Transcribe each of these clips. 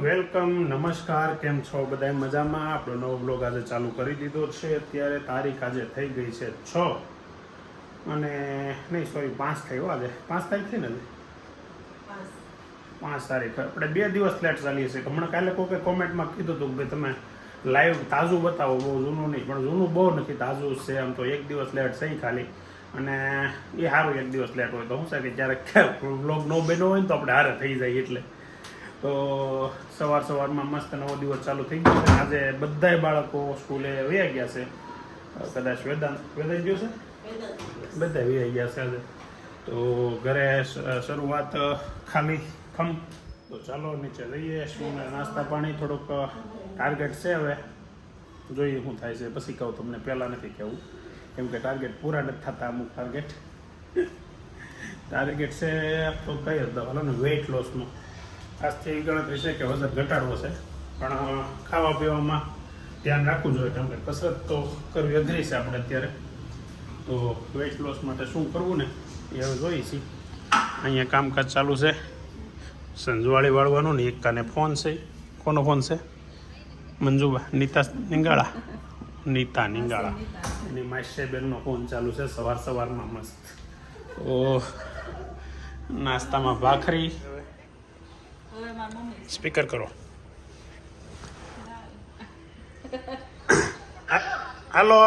Welcome, નમસ્કાર. કેમ છો બધા? મજામાં? આપણો નવો બ્લોગ આજે ચાલુ કરી દીધો છે. અત્યારે તારીખ આજે થઈ ગઈ છે 6 અને નહીં સોરી 5 થઈ આજે 5 તારીખ થઈ ને આજે 5 તારીખ. આપણે 2 દિવસ લેટ ચાલીએ છીએ. હમણાં કાલે કોઈ કોમેન્ટમાં કીધું હતું કે ભાઈ તમે લાઈવ તાજું બતાવો, બહુ જૂનું નહીં. પણ જૂનું બહુ નથી, તાજું જ છે. આમ તો 1 દિવસ લેટ છે ખાલી, અને એ સારું 1 દિવસ લેટ હોય તો શું છે કે ક્યારેક બ્લોગ ન બન્યો હોય ને તો આપણે હારે થઈ જાય. એટલે તો સવારમાં મસ્ત નવો દિવસ ચાલુ થઈ ગયો છે. આજે બધાય બાળકો સ્કૂલે વયા ગયા છે. કદાચ વેદાંત ગયો છે, બધા વયા ગયા છે આજે. તો ઘરે શરૂઆત ખાલી ખમ. તો ચાલો નીચે જઈએ. શું નાસ્તા પાણી થોડુંક ટાર્ગેટ છે, હવે જોઈએ શું થાય છે. પછી કહું તમને, પહેલાં નથી કહેવું કેમ કે ટાર્ગેટ પૂરા નથી થતા. અમુક ટાર્ગેટ છે તો કઈ હતો હાલો ને, વેઇટ લોસનો. આજથી ગણતરી છે કે વજન ઘટાડવો છે, પણ ખાવા પીવામાં ધ્યાન રાખવું જોઈએ કેમ કે કસરત તો કરવી અઘરી છે આપણે અત્યારે. તો વેઇટ લોસ માટે શું કરવું ને એ હવે જોઈએ છીએ. અહીંયા કામકાજ ચાલુ છે, સંજવાળી વાળવાનું ને. એક કાને ફોન છે. કોનો ફોન છે? મંજુબા નીતા નિંગાળા એની માસ્ટરબેનનો ફોન ચાલુ છે સવારમાં મસ્ત. તો નાસ્તામાં ભાખરી. સ્પીકર કરો. હાલો,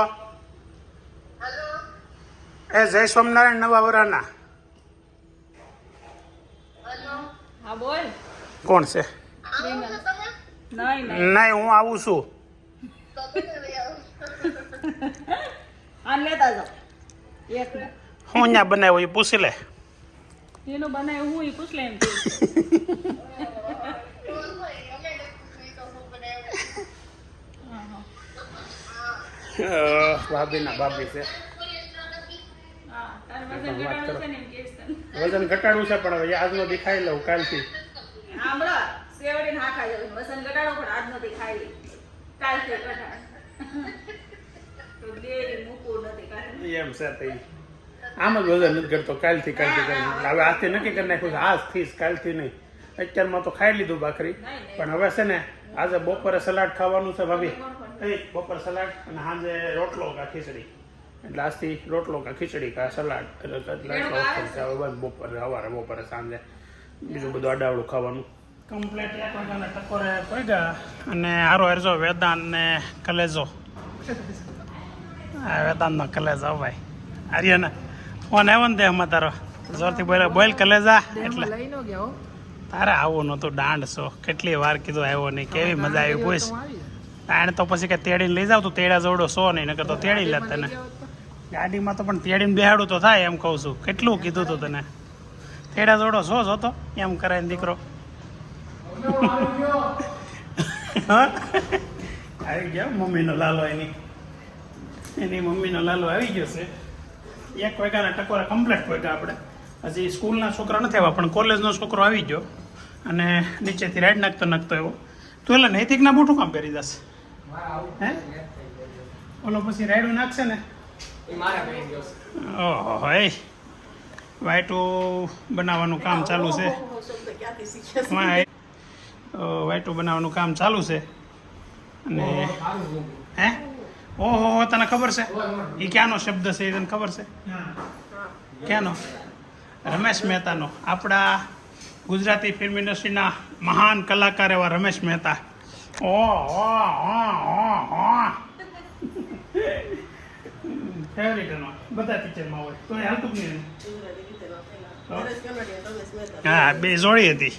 એ જય સ્વામિનારાયણ નવા વરાના. કોણ છે? નહીં, હું આવું છું. હું અહીંયા બનાવ્યું એ પૂછી લે. એનું બનાવ્યું હું એ પૂછ લે એમ. ભાભી છે. વજન ઘટાડવું છે પણ હવે આજનો દી ખાઈ લઉં કાલથી. એમ છે તઈ આમ જ વજન નથી ઘટતો. કાલથી હવે આજથી નક્કી કરી નાખ્યું છે, આજથી જ, કાલથી નહીં. અત્યારમાં તો ખાઈ લીધું ભાખરી, પણ હવે છે ને આજે બપોરે સલાડ ખાવાનું છે ભાભી. બપોરે સલાડ અને સાંજે રોટલો કા ખીચડી. એટલે આજથી રોટલો કા ખીચડી કા સલાડ બપોરે સવારે સાંજે બીજું બધું અડાવડું ખાવાનું. કમ્પ્લેટ ટકોરે પડી ગયા. અને હારો હેરજો વેદાંત ને કલેજો. વેદાંતનો કલેજો ભાઈ. આર્યને ફોન આવ્યો ને તે એમાં તારો જોરથી બોલ કલેજા. એટલે તારે આવું નહોતું, દાંડ છો. કેટલી વાર કીધું આવ્યો નહીં, કેવી મજા આવી પૂછ. એને તો પછી કે તેડીને લઈ જાવ, તું તેડા જોડો સો નહીં, નકર તો તેડી લે તને ગાડીમાં. તો પણ તેડીને બેહાડું તો થાય એમ કહું છું. કેટલું કીધું તું તને, તેડા જોડો સો જોતો એમ કરાય ને દીકરો. આવી ગયો મમ્મીનો લાલો. એની મમ્મીનો લાલો આવી ગયો છે. 1 વાગ્યાના ટકોરા કમ્પ્લીટ પહોંચ્યા આપણે. હજી સ્કૂલના છોકરા નથી આવ્યા, પણ કોલેજનો છોકરો આવી ગયો. અને નીચેથી રાઈડ નાખતો એવો. તું એટલે નૈતિકના બૂટું કામ પહેરી જશે? હે ઓલો પછી રાઈડું નાખશે ને. ઓહો, હે વાઈટું બનાવવાનું કામ ચાલુ છે. વાઈટું બનાવવાનું કામ ચાલુ છે. અને હે ઓહો, તને ખબર છે એ ક્યાંનો શબ્દ છે? એ તને ખબર છે ક્યાંનો? રમેશ મહેતાનો. આપણા ગુજરાતી ફિલ્મ ઇન્ડસ્ટ્રીના મહાન કલાકાર એવા રમેશ મહેતા. ફેવરિટ એનો, બધા પિક્ચરમાં હોય તો એ હાલતું જ નહીં. હા, બે જોડી હતી.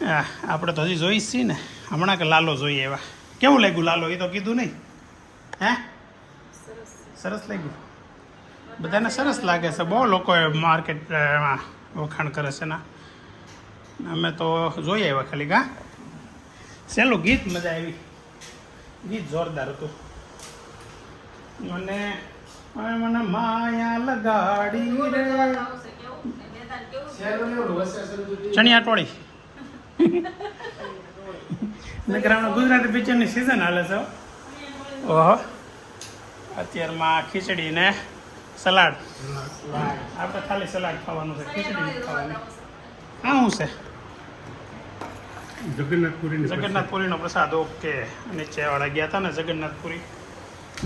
હા, આપણે તો હજી જોઈ જ છીએ ને. હમણાં કે લાલો જોઈએ એવા. કેવું લાગ્યું લાલો? એ તો કીધું નહીં. હે સરસ લાગ્યું? બધાને સરસ લાગે છે. બહુ લોકોએ માર્કેટમાં વખાણ કરે છે ને. અમે તો જોઈએ એવા ખાલી. ગા સહેલું ગીત મજા આવી. ગીત જોરદાર હતું. મને માયા લગાડી રે ચણિયા ટોળી. ગુજરાતી પિક્ચરની સિઝન હાલે છે. ઓહો, અત્યારમાં ખીચડી ને સલાડ. આપણે ખાલી સલાડ ખાવાનું છે, ખીચડી ખાવાની. હા, શું છે જગન્નાથપુરીનો પ્રસાદ ઓકે. નીચેવાળા ગયા હતા ને જગન્નાથપુરી,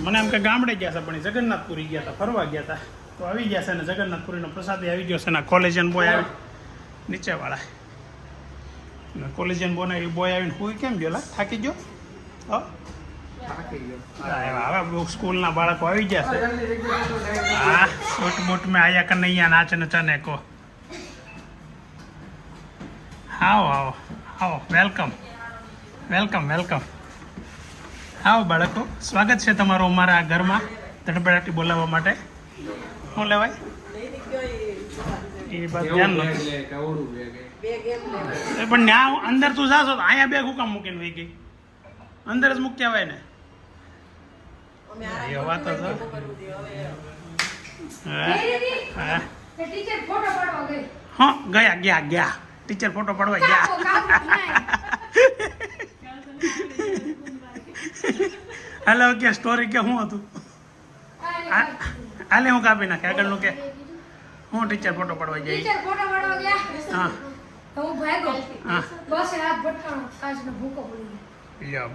મને એમ કે ગામડે ગયા હતા પણ એ જગન્નાથપુરી ગયા હતા, ફરવા ગયા હતા. તો આવી ગયા છે ને જગન્નાથપુરીનો પ્રસાદ આવી ગયો છે ને કોલેજિયન બોય આવી નીચેવાળા કોલેજિયન બોય આવીને હુઈ કેમ ગયો લા? થાકી ગયો? હવે સ્કૂલના બાળકો આવી ગયા છે. હા, છોટ મોટ મેં આયા કનૈયા નાચ નચાને કો. આવો આવો આવો, વેલકમ વેલકમ વેલકમ. આવો બાળકો, સ્વાગત છે તમારું અમારા ઘરમાં ધડબડાટી બોલાવવા માટે. શું લેવાય એ બસ ધ્યાન નથી. પણ ત્યાં અંદર તું જાશો તો અહીંયા બેગ હુકામ મૂકીને વહી ગઈ? અંદર જ મૂકી આવાય ને. એ વાત તો હા, ગયા ટીચર ફોટો પાડવા ગયા. હાલો કે સ્ટોરી કે શું હતું? હાલે હું કાપી નાખે આગળનું કે હું ટીચર ફોટો પાડવા જઈ. હા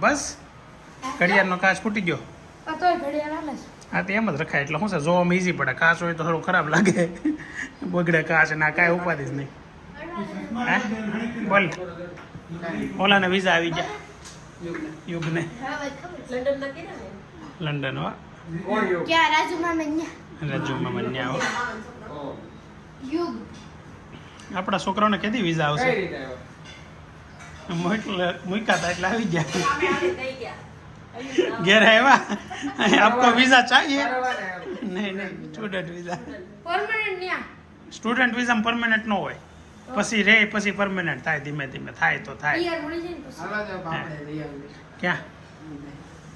બસ ઘડિયાળનો કાચ ફૂટી ગયો. હા તો એમ જ રખાય એટલે શું છે, જોવામાં ઈઝી પડે. કાચ હોય તો થોડું ખરાબ લાગે, બગડે કાચ ના કાંઈ ઉપાધિ જ નહીં. હે બોલ, ઓલાને વિઝા આવી ગયા યુગને લંડન. હો રાજુમાં મન્યા હો. આપણા છોકરાઓને કેદી વિઝા આવશે? મૂક્યા હતા એટલે આવી ગયા. ઘેર આવ્યા, આપકો વિઝા ચાહીએ? નહીં student visa. Student visa permanent ન હોય, પછી રે પછી પરમેનન્ટ થાય. ધીમે ધીમે થાય તો થાય. ક્યાં?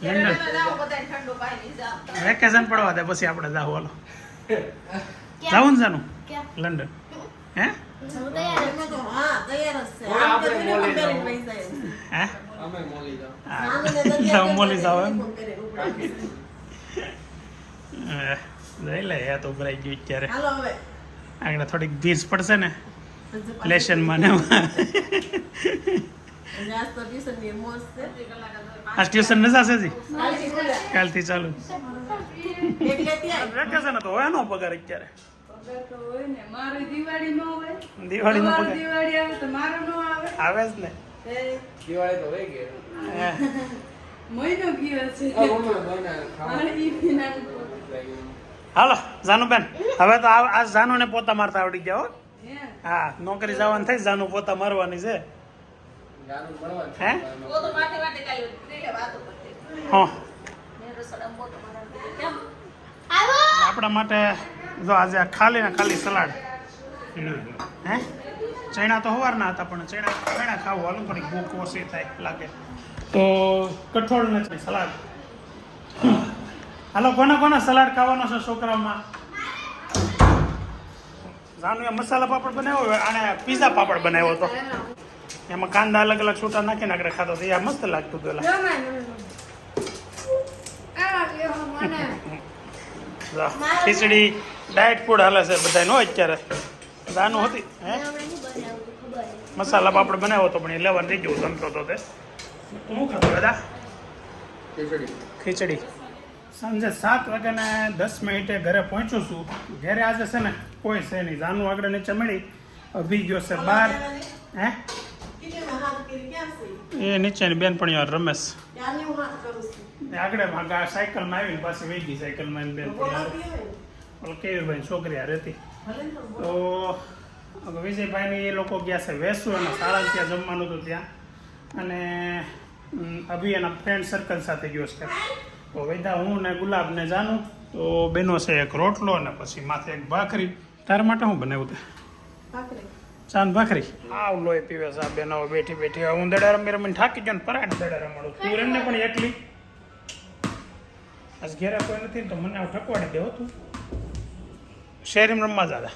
લંડન વેકેશન પડવા દે પછી આપણે જાવ. હાલો જાવું ને જાનું લંડન? હે મોલી જાવ એમ? જઈ લે યા તો ઉભરાઈ ગયું અત્યારે. આગળ થોડીક ભીસ પડશે ને લેશનમાં ને. આ ટ્યુશન ન જશે જી? કાલથી ચાલુ વેકેશન તો હોય નો પગાર અત્યારે. દિવાળી નો પગાર આવે જ ને. દિવાળી તો હોય ગઈ, મહિનો ગયો છે. હાલો જાનુબેન, હવે તો આ જાનુ ને પોતા મારતા આવડી ગયા. હો હા, નોકરી જવાનું થઈ, જાનુ પોતા મારવાની છે. હે હા, આપણા માટે જો આજે ખાલી ને ખાલી સલાડ. હે ચણા તો સવારના હતા પણ ચણા ખાવું હાલું પણ ભૂખ ઓછી થાય લાગે તો કઠોળ ને સલાડ. હાલો, કોના કોના સલાડ ખાવાનો છે છોકરાઓમાં? જાનુ મસાલા પાપડ બનાવ્યો, આને પીઝા પાપડ બનાવ્યો હતો. એમાં કાંદા અલગ અલગ છૂટા નાખીને આગળ ખાતો તો મસ્ત લાગતું હતું. ખીચડી ડાયટ ફૂડ હાલે છે બધા નો અત્યારે. જાનુ હતી હે મસાલા પાપડ બનાવ્યો હતો પણ એ લેવાનું રહી ગયું જમતો હતો તે. શું ખાતો બધા? ખીચડી. સાંજે 7 વાગ્યાને 10 મિનિટે ઘરે પહોંચું છું. ઘરે આજે છે ને કોઈ છે નહીં. જાનુ આગળ નીચે મળી, અભી ગયો છે બહાર. હે એ નીચેની બેનપણીઓ રમેશ આગળ સાયકલમાં આવીને પાછી વહી ગઈ. સાયકલમાં બેનપણી કેવીરભાઈ છોકરી આ રહેતી. તો વિજયભાઈને એ લોકો ગયા છે વેસુ, એના શાળા ત્યાં જમવાનું હતું ત્યાં. અને અભી એના ફ્રેન્ડ સર્કલ સાથે ગયો છે. તો વૈદા હું ને ગુલાબ ને જાનું તો બેનો છે એક રોટલો અને પછી માથે એક ભાખરી. તારા માટે હું બનાવ્યું તે? ચાંદ ભાખરી. આવ લોહી પીવે છે આ બેનો બેઠી બેઠી. હું દડા રમી રમીને થાકી ગયો ને પરાઠ દડા રમાડું. તું રમને પણ એકલી. આજ ઘેરે કોઈ નથી તો મને ઠકવાડી દેવો તું. શેરીમાં રમવા જાદા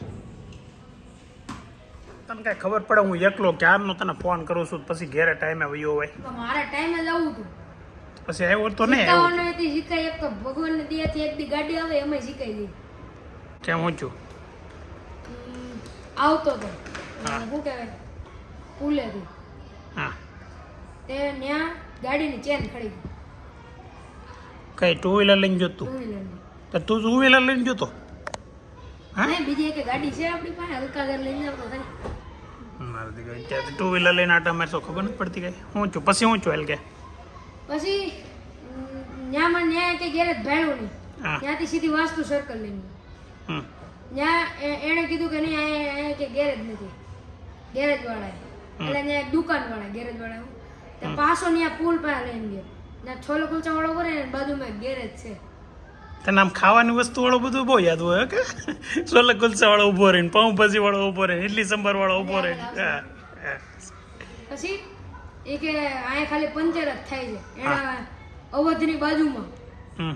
તને કઈ ખબર પડે હું એકલો ક્યારનો તને ફોન કરું છું પછી ઘેરે ટાઈમે વયો હોય. મારા ટાઈમે જવું હતું પછી આવ્યો તો નહીં આવ્યો. શીખાય એક તો ભગવાનને દિયાથી એક દી ગાડી આવે એમાં શીખાઈ દે. કેમ હું છું આવતો તો શું કહેવાય પુલેથી. હા તે ત્યાં ગાડીની ચેન ખડી ગઈ કઈ ટુ વ્હીલર લઈને જોતો ટુ વ્હીલરની. તો તું ટુ વ્હીલર લઈને જોતો હા નહીં, બીજી એક ગાડી છે આપણી પાસે, હલકા ઘર લઈને આવતો થાય. મારી દીકરી અત્યારે ટુ વ્હીલર લઈને આટા મારશો ખબર નથી પડતી કઈ હું છું પછી હું છું એલ કે પછી ત્યાં મને ન્યાય કે ગેરેજ ભાડ્યું નહીં. હા ત્યાંથી સીધી વાસ્તુ સર્કલ લઈને હમ ત્યાં એણે કીધું કે નહીં અહીંયા કે ગેરેજ નથી, ગેરેજ વાળાએ એટલે ત્યાં એક દુકાન વાળા ગેરેજ વાળા તે પાછો ત્યાં પુલ પાસે લઈને ગયો. ત્યાં છોલો કુલચા વાળો કરે ને બાજુમાં એક ગેરેજ છે. તને આમ ખાવાની વસ્તુ વાળો બધું બહુ યાદ હોય કે છોલે કુલચા વાળો ઊભો રહીને પાઉંભાજી વાળો ઊભો રહીને ઇડલી સંભાર વાળો ઊભો રહીને હા, હા. પછી એ કે અહીંયા ખાલી પંચર જ થાય છે એના અવધની બાજુમાં હમ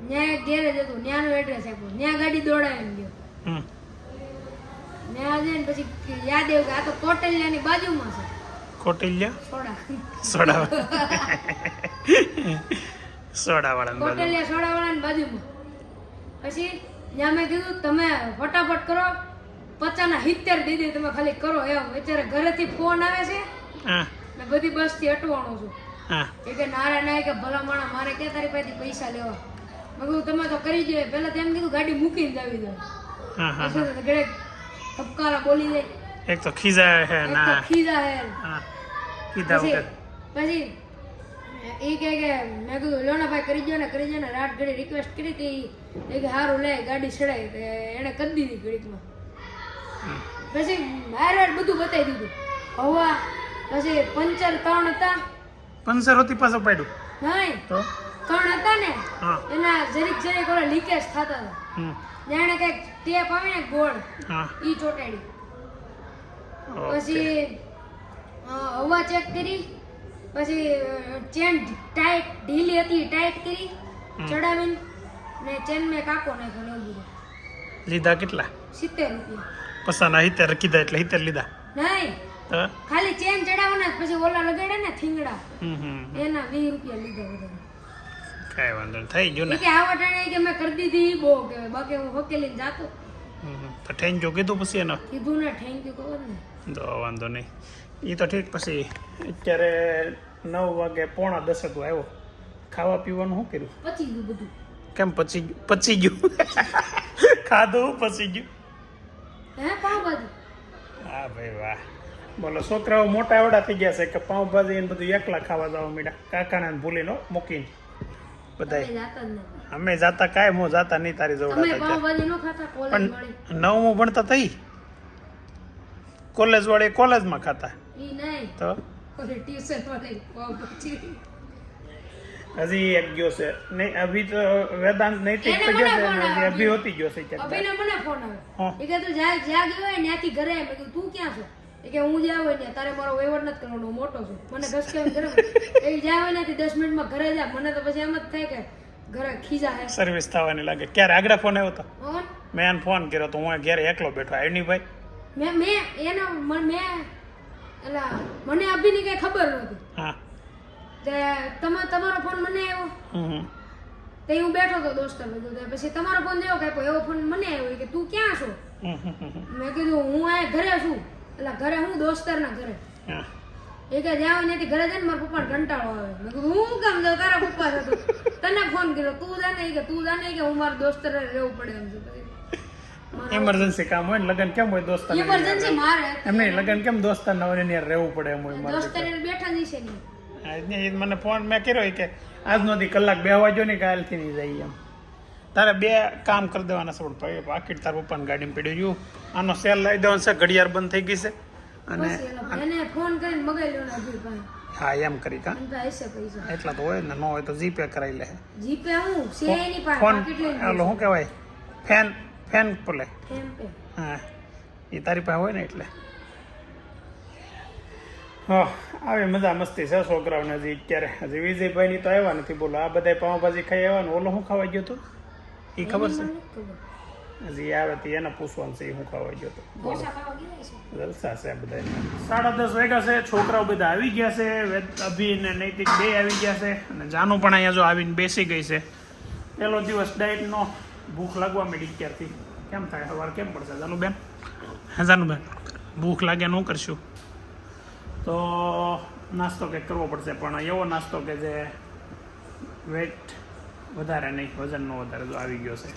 ત્યાં એક ગેરેજ હતું, ત્યાંનું એડ્રેસ આપ્યું, ત્યાં ગાડી દોડાવીને ગયો. હમ ત્યાં જઈને પછી યાદ આવ્યું કે આ તો કોટલિયાની બાજુમાં છે કોટિલ્યા સોડા સોડા સોડા વાળા કોટલિયા સોડાવાળાની બાજુમાં. પછી ત્યાં મેં કીધું તમે ફટાફટ કરો, 50 દીધી તમે ખાલી કરો એમ. અત્યારે ઘરેથી ફોન આવે છે હા ને બધી બસથી અટવાનો છું. હા એ કે નારે ના કે ભલા માણા મારે ક્યાં તારી પાસેથી પૈસા લેવા. મેં કીધું તમે તો કરી જોઈએ, પહેલા તેમ કીધું ગાડી મૂકીને જ આવી જાય. હા હા પછી તો ઘરે ધબકારા બોલી જાય, એક તો ખીજા હે એક તો ના ખીજા હે. હા કીધા પછી વગર પછી એ કે મેં કીધું લોના ભાઈ કરી જો ને રાત ઘડી રિક્વેસ્ટ કરી હતી. એ કે સારું લે ગાડી ચડાવી તે એને કરી દીધી ઘડીકમાં. પછી હારે બધું બતાવી દીધું. હવા પછી પંચર 3 હતા પંચર હોતી પાછો પાડ્યું નહીં, તો 3 હતા ને હા એના જરીક ઓલા લીકેજ થતા હતા. હમ જાણે કઈક ટેપ આવે ને ગોળ હા ઈ ચોટાડી. ઓકે. પછી હવા ચેક કરી, પછી ચેન ટાઈટ ઢીલી હતી ટાઈટ કરી ચડાવીને ને ચેન મેં કાકો નાખ્યો ને એવું બધું. લીધા કેટલા 70 રૂપિયા પસાના 70 કીધા એટલે 70 લીધા નહીં, તો ખાલી ચેન ચડાવવાના પછી ઓલા લગાડે ને થીંગડા હમ એના 20 રૂપિયા લીધા બધા. કાંઈ વાંધો નહીં થઈ ગયું એ ને કે આ વટાણે કે મેં કરી દીધી બહુ કે બાકી હું હકેલીને જાતો. તો થેન્ક યુ કીધું પછી એનો કીધું ને થેન્ક યુ ખબર ને. તો વાંધો નહીં એ તો ઠીક. પછી અત્યારે 9 વાગે 9:45 તું આવ્યો, ખાવા પીવાનું શું કર્યું? પછી ગયું બધું. કેમ પચી ગયું ખાધું પચી ગયું? હે પાવભાજી હા ભાઈ વાહ, બોલો છોકરાઓ મોટા એવડા થઈ ગયા છે કે પાઉંભાજી એને બધું એકલા ખાવા જવા મીડા કાકાને ભૂલીને મૂકીને બધા. તમે જાતા જ નથી. અમે જાતા કાંઈ હું જાતા નહીં તારી તમે જોડે પાવભાજી નો ખાતા કોલેજ પણ વાળી 9મું ભણતા થઈ કોલેજ વાળે કોલેજમાં ખાતા ઈ નહીં તો ઓલી ટ્યુશન વાળી પાવભાજી. હજી એક ગયો છે નહીં અભી તો વેદાંત નૈતિક તો ગયો છે ને હજી અભી હોતી ગયો છે ક્યાંક. અભિને મને ફોન હા. આવે એ કે તું જ્યાં ગયો હોય ત્યાંથી ઘરે આવે. મેં કીધું તું ક્યાં છો? એ કે હું જ્યાં હોય ત્યાં તારે મારો વહીવટ નથી કરવાનો, હું મોટો છું. મને ઘસ કેમ ઘરે એ જ્યાં હોય ત્યાંથી 10 મિનિટમાં ઘરે જા. મને તો પછી એમ જ થાય કે ઘરે ખીજા હે. સર્વિસ થવાની લાગે. ક્યારે આગળ ફોન આવ્યો હતો? કોણ? મેં એને ફોન કર્યો તો હું ઘેર એકલો બેઠો આવ્યો નહીં ભાઈ. મેં એનો મેં એલા મને અભિની કઈ ખબર નહોતી. હા તે તમારો ફોન મને આવ્યો હમ તે હું બેઠો હતો દોસ્તર બધું. પછી તમારો ફોન જેવો કાપ્યો એવો ફોન મને આવ્યો કે તું ક્યાં છો? મેં કીધું હું આ ઘરે છું. એટલે ઘરે હું દોસ્તરના ઘરે. હા એ કે જ્યાં હોય ત્યાંથી ઘરે જાય ને મારા પપ્પાને કંટાળો આવે. મેં કીધું હું કામ જાઉં તારા પપ્પા સાથે તને ફોન કર્યો તું જાને કે તું જાને કે હું મારા દોસ્તર રહેવું પડે એમ છે. ઇમરજન્સી કામ હોય ને લગન કેમ હોય દોસ્તાર ઇમરજન્સી મારે એમ નહીં લગન કેમ દોસ્તાર નવરે ને રહેવું પડે એમ હોય મારે. દોસ્તર બેઠા જ છે નહીં. આજને મને ફોન મેં કર્યો કે આજનો દી કલાક બેહવા જો ને કાલથી નહીં જાય એમ. તારે 2 કામ કરી દેવાના છે પણ પાકીટ તાર પપ્પાની ગાડીમાં પડ્યું રહ્યું. આનો સેલ લાવી દેવાનો છે, ઘડિયાળ બંધ થઈ ગઈ છે અને પછી એલા ભાઈને ફોન કરીને મગાઈ લ્યો ને અભી ભાઈ. હા એમ કરી કા એમ તો હશે પૈસા. એટલા તો હોય ને, ન હોય તો જીપે કરાવી લે. જીપે હું છે એની પાસે ફોન પાકીટ લઈને ઓલો શું કહેવાય ફેન પોલે ફેમ પે. હા એ તારી પાસે હોય ને એટલે. હા આવી મજા મસ્તી છે છોકરાઓને. હજી અત્યારે હજી વિજયભાઈની તો આવ્યા નથી. બોલો આ બધા પાઉંભાજી ખાઈ આવ્યા ને ઓલો શું ખાવા ગયો હતો એ ખબર છે? હજી આવે તો એને પૂછવાનું છે એ શું ખાવા ગયો હતો. ઢોસા ખાવા ગયા છે. જલસા છે બધા. 10:30 વાગ્યા છે, છોકરાઓ બધા આવી ગયા છે. અભી ને નૈતિક 2 આવી ગયા છે અને જાનુ પણ અહીંયા જો આવીને બેસી ગઈ છે. પહેલો દિવસ ડાયટનો ભૂખ લાગવા માંડી ક્યારથી. કેમ થાય સવાર કેમ પડશે જાનુબેન? હા જાનુબેન ભૂખ લાગે ન કરશું તો નાસ્તો કંઈક કરવો પડશે, પણ એવો નાસ્તો કે જે વેટ વધારે નહીં, વજન ન વધારે. જો આવી ગયો છે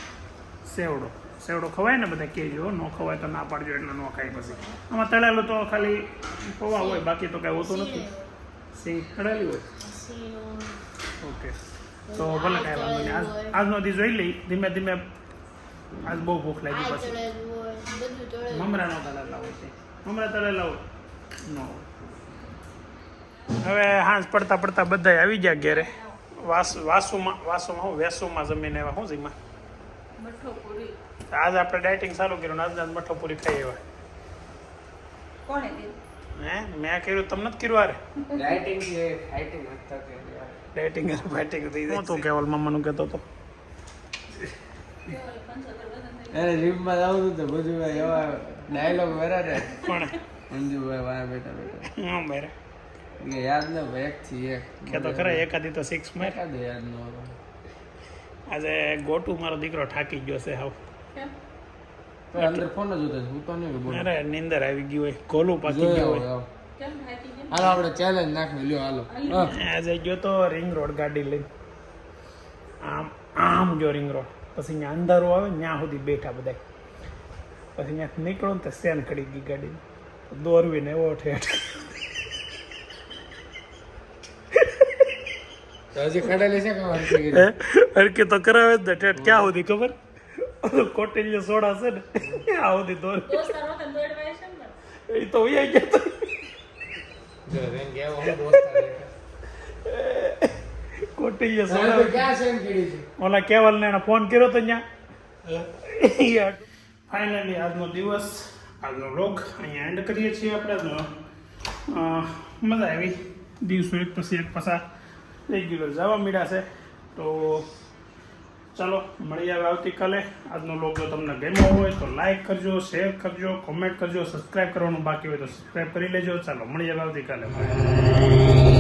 સેવડો. સેવડો ખવાય ને બધા કહેજો, ન ખવાય તો ના પાડજો, એટલે ન ખાય. પછી આમાં તળેલું તો ખાલી પૌવા હોય, બાકી તો કાંઈ હોતું નથી. સિંગ તળેલી હોય. ઓકે, તો ભલે કાંઈ વાંધો નહીં. આજનો દી જોઈ લઈ ધીમે ધીમે. આજ બહુ ભૂખ લાગી. પછી મમરા નો તળેલા હોય છે, મમરા તળેલા હોય ન હોય. હવે હાંસ પડતા પડતા બધા આવી ગયા ઘેરે. વાસુમાં હું વેસુમાં જમીને એવા શું જીમાં મઠ્ઠો પૂરી આજ આપણે ડાયટિંગ ચાલુ કર્યું ને આજ મઠ્ઠો પૂરી ખાઈ એવા. કોણે કીધું? હે મેં કર્યું, તમને નથી કર્યું? અરે ડાયટિંગ છે, ફાઇટિંગ હતા કે ડાયટિંગ ફાઇટિંગ થઈ જાય. હું તો કેવલ મમ્માનું કહેતો હતો. અરે જીમમાં જાવું તો બધું એવા ડાયલોગ વરારે કોણે? મંજુભાઈ વાયા બેઠા બેઠા હા મેરે કે યાદ ન ભાઈ એક થી એક કે તો ખરા એકાદી તો 6 માં. એકાદ યાદ ન આવે. આજે ગોટુ મારો દીકરો થાકી ગયો છે હાવ. કેમ? તો અંદર ફોન જ હતો, હું તો નહીં બોલ. અરે નીંદર આવી ગઈ હોય, કોલું પાકી ગયું હોય. કેમ થાકી ગયા? હાલો આપણે ચેલેન્જ નાખવી લ્યો હાલો. હા. આજે ગયો તો રિંગ રોડ ગાડી લઈને. આમ ગયો રિંગ રોડ. પછી અહીંયા અંધારું આવે ત્યાં સુધી બેઠા બધા. પછી અહીંયા નીકળો ને તો સેન ખડી ગઈ ગાડી. દોરવીને એવો ઠેઠ. તો હજી કડેલી છે કે મારી હરકી તો કરાવે જ ને ઠેઠ. ક્યાં સુધી ખબર? કોટેલીઓ સોડા છે ને આ સુધી દોર. દોસ્તાર વખત દોડવા છે ને. એ તો વહી ગયા તો. જો રેંગ એવો હું બોલતા કોટેલીઓ સાહેબ સોડા. ક્યાં છે એમ કીધી છે ઓલા કેવલ ને ફોન કર્યો તો ત્યાં. ફાઇનલી આજનો દિવસ, આજનો વ્લોગ અહીંયા એન્ડ કરીએ છીએ આપણે. મજા આવી. દિવસો એક પછી એક પસાર રેગ્યુલર જવા મળ્યા છે. તો ચાલો મળીએ હવે આવતીકાલે. આજનો વ્લોગ જો તમને ગમ્યો હોય તો લાઈક કરજો, શેર કરજો, કોમેન્ટ કરજો. સબસ્ક્રાઈબ કરવાનું બાકી હોય તો સબસ્ક્રાઈબ કરી લેજો. ચાલો મળીએ હવે આવતીકાલે.